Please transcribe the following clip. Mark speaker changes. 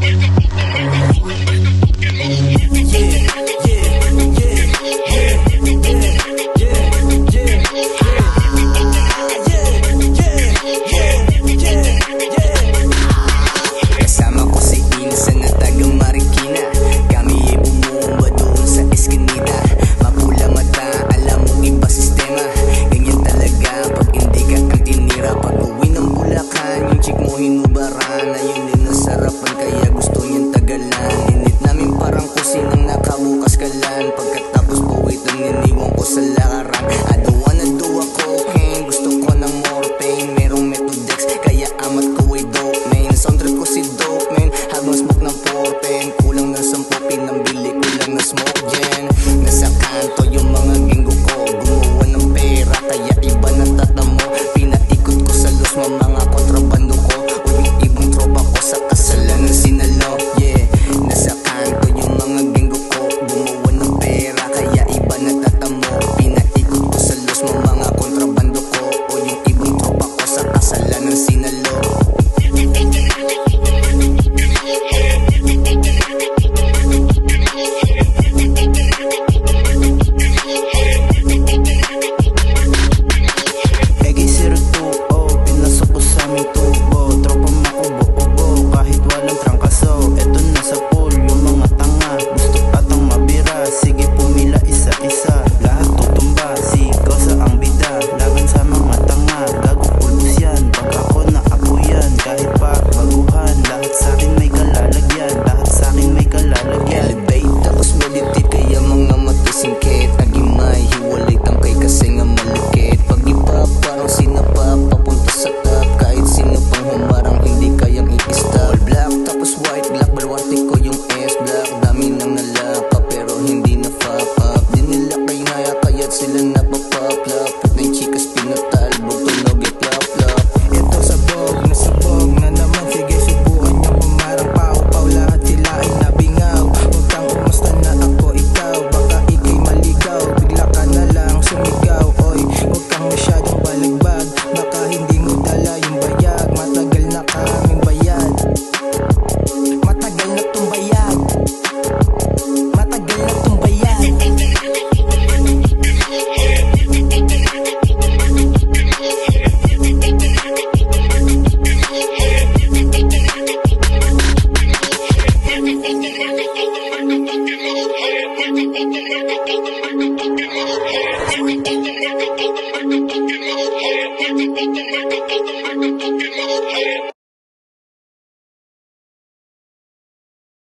Speaker 1: Kasama ko si Insan na tagang Marikina. Kami ay bumumba doon sa eskinita. Mapula mata, alam mo iba sistema. Ganyan talaga pag hindi ka ang tinira. Pag uwi ng Bulacan, yung chick mo hinubaran. Ayun din ang sarapan, kaya gusto niyang tagalan. Init namin parang kusinang nakabukas kalan. Pagkatapos pawitan, niniwan ko sa lakaran. I don't wanna do a cocaine, gusto ko ng more pain. Merong Methodex, kaya amat ko ay dope man. Sound trip ko si dope man, habang smoke ng 410. Kulang ng 10, pinambili ko lang na smoke gen. Nasa kanto yung mga ginggo ko, gumawa ng pera, kaya iba na tatamo. Pinaikot ko sa los mga kontrabando.